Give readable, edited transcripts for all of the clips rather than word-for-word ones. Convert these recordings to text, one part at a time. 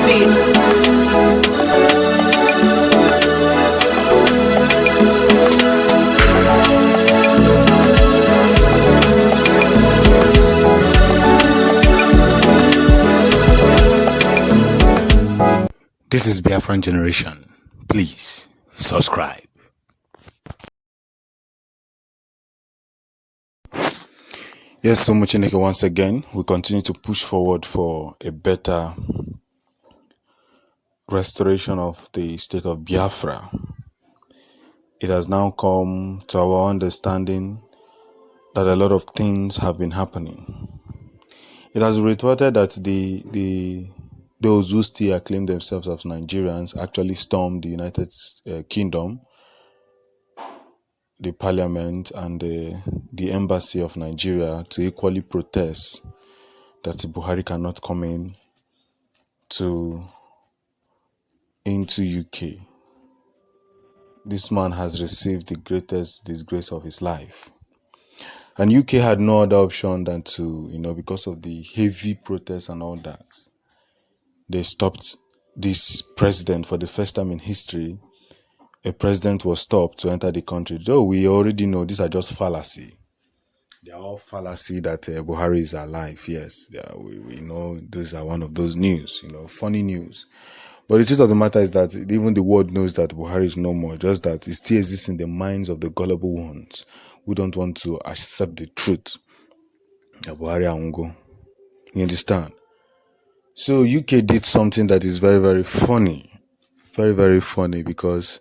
This is Biafran Generation. Please subscribe. Yes, so much once again. We continue to push forward for a better restoration of the state of Biafra. It has now come to our understanding that a lot of things have been happening. It has reported that those who still acclaim themselves as Nigerians actually stormed the United Kingdom, the parliament, and the embassy of Nigeria to equally protest that Buhari cannot come into UK. This man has received the greatest disgrace of his life. And UK had no other option than to, because of the heavy protests and all that, they stopped this president. For the first time in history, a president was stopped to enter the country. Though we already know these are just fallacy. They are all fallacy that Buhari is alive. Yes, we know these are one of those news, funny news. But the truth of the matter is that even the world knows that Buhari is no more, just that it still exists in the minds of the gullible ones who don't want to accept the truth that Buhari Aungo. You understand? So UK did something that is very, very funny. Very, very funny, because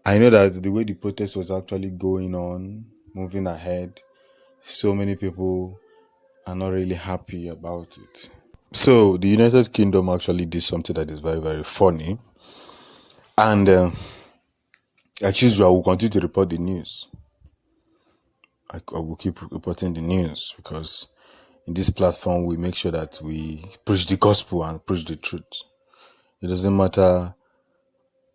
I know that the way the protest was actually going on, moving ahead, so many people are not really happy about it. So the United Kingdom actually did something that is very, very funny. And as usual, I will continue to report the news. I will keep reporting the news, because in this platform, we make sure that we preach the gospel and preach the truth. It doesn't matter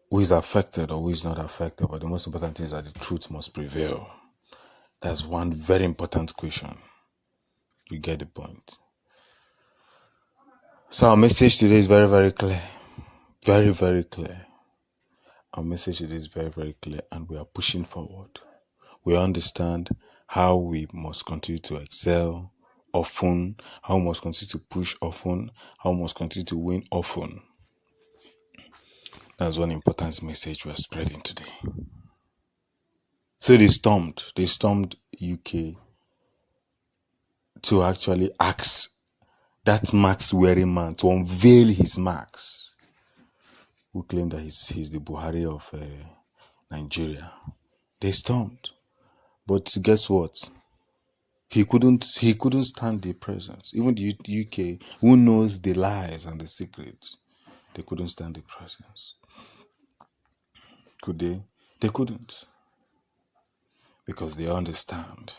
who is affected or who is not affected, but the most important thing is that the truth must prevail. That's one very important question. You get the point. So our message today is very, very clear. Very, very clear. Our message today is very, very clear, and we are pushing forward. We understand how we must continue to excel often, how we must continue to push often, how we must continue to win often. That's one important message we are spreading today. So they stormed UK to actually ask that mask-wearing man to unveil his marks, who claimed that he's the Buhari of Nigeria. They stormed, but guess what? He couldn't stand the presence. Even the UK, who knows the lies and the secrets, they couldn't stand the presence. Could they? They couldn't, because they understand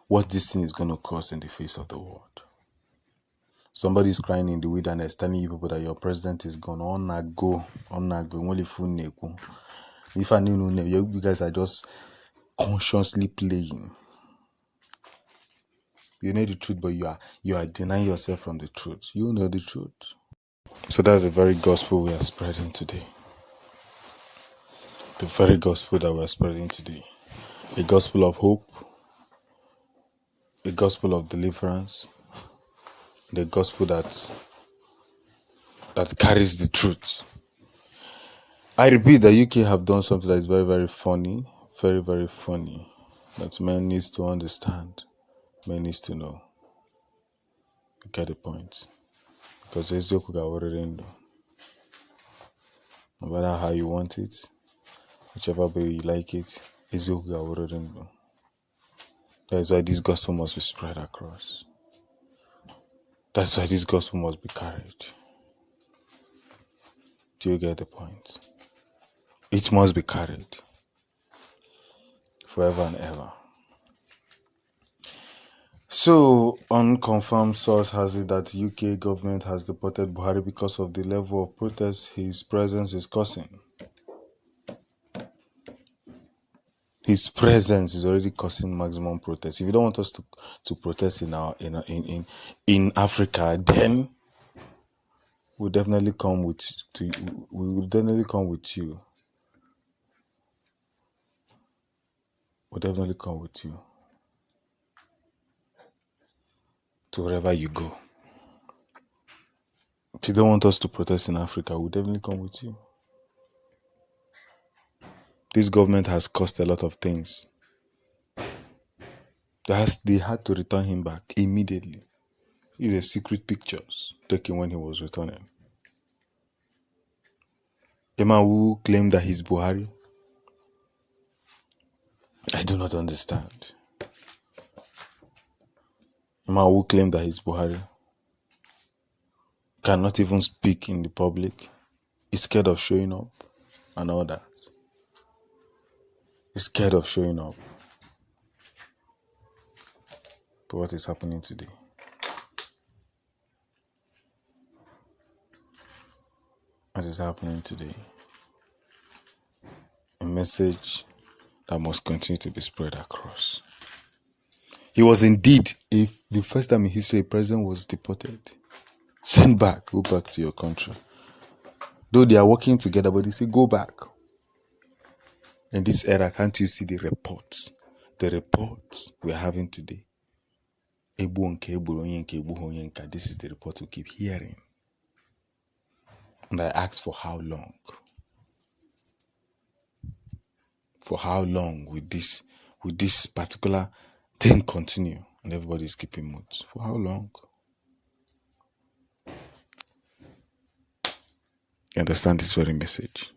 what this thing is going to cause in the face of the world. Somebody is crying in the wilderness, telling you people that your president is gone. If I knew, you guys are just consciously playing. You know the truth, but you are denying yourself from the truth. You know the truth. So that's the very gospel we are spreading today. The very gospel that we are spreading today. A gospel of hope. A gospel of deliverance. The gospel that carries the truth. I repeat, the UK have done something that is very, very funny. Very, very funny. That man needs to understand. Man needs to know. You get the point. Because Ezeoku ga already. No matter how you want it, whichever way you like it, Ezeoku ga already. That is why this gospel must be spread across. That's why this gospel must be carried. Do you get the point? It must be carried. Forever and ever. So, unconfirmed source has it that UK government has deported Buhari because of the level of protest his presence is causing. His presence is already causing maximum protest. If you don't want us to protest in Africa, then we'll definitely come with we will definitely come with you. We'll definitely come with you to wherever you go. If you don't want us to protest in Africa, we'll definitely come with you. This government has cost a lot of things. They had to return him back immediately. These are secret pictures taken when he was returning. A man who claimed that he's Buhari. I do not understand. A man who claimed that he's Buhari cannot even speak in the public. He's scared of showing up and all that. He's scared of showing up. But what is happening today? What is happening today? A message that must continue to be spread across. He was indeed, if the first time in history a president was deported, sent back, go back to your country. Though they are working together, but they say go back. In this era, can't you see the reports? The reports we're having today. This is the report we keep hearing. And I asked for how long? For how long will this particular thing continue? And everybody's keeping mute. For how long? You understand this very message?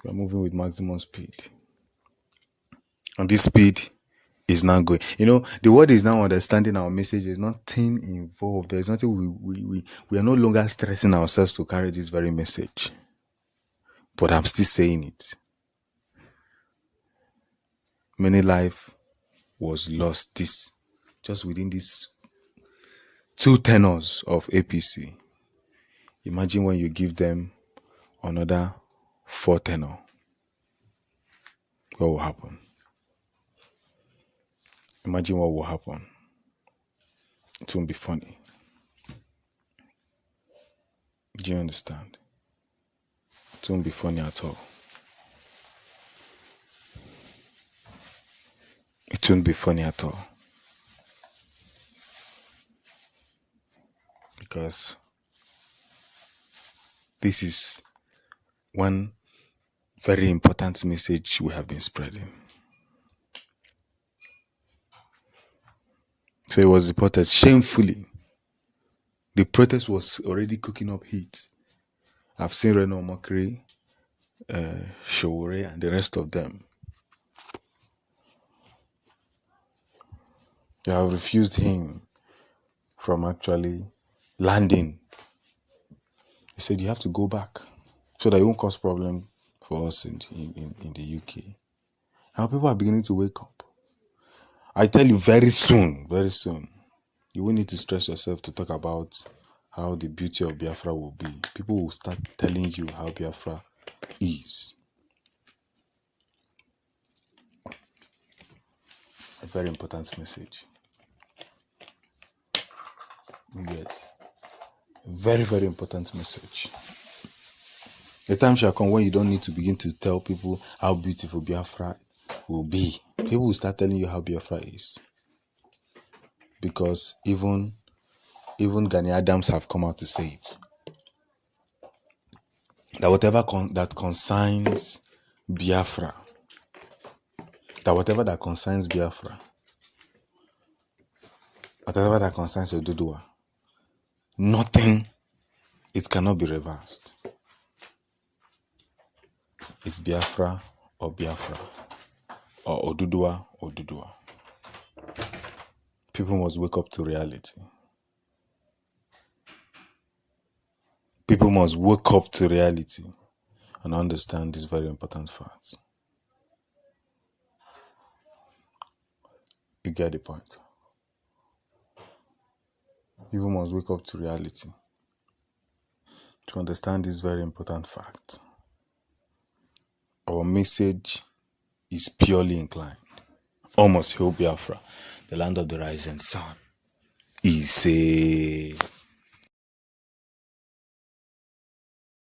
We are moving with maximum speed. And this speed is now going. The world is now understanding our message. There's nothing involved. There's nothing we are no longer stressing ourselves to carry this very message. But I'm still saying it. Many life was lost just within these 2 tenors of APC. Imagine when you give them another 4 tenor. What will happen? Imagine what will happen. It won't be funny. Do you understand? It won't be funny at all. It won't be funny at all. Because this is one very important message we have been spreading. So it was deported shamefully. The protest was already cooking up heat. I've seen Reno Mokri, Showore, and the rest of them. They have refused him from actually landing. He said, you have to go back so that it won't cause problem for us in the UK. Now people are beginning to wake up. I tell you very soon, you won't need to stress yourself to talk about how the beauty of Biafra will be. People will start telling you how Biafra is. A very important message. Yes. A very, very important message. The time shall come when you don't need to begin to tell people how beautiful Biafra will be. People will start telling you how Biafra is. Because even Gani Adams have come out to say it. That whatever that concerns Biafra, whatever that concerns Oduduwa, nothing, it cannot be reversed. It's Biafra, or Oduduwa. People must wake up to reality. People must wake up to reality and understand these very important facts. You get the point. People must wake up to reality to understand this very important fact. Our message is purely inclined. Almost Hail Biafra, the land of the rising sun. Is a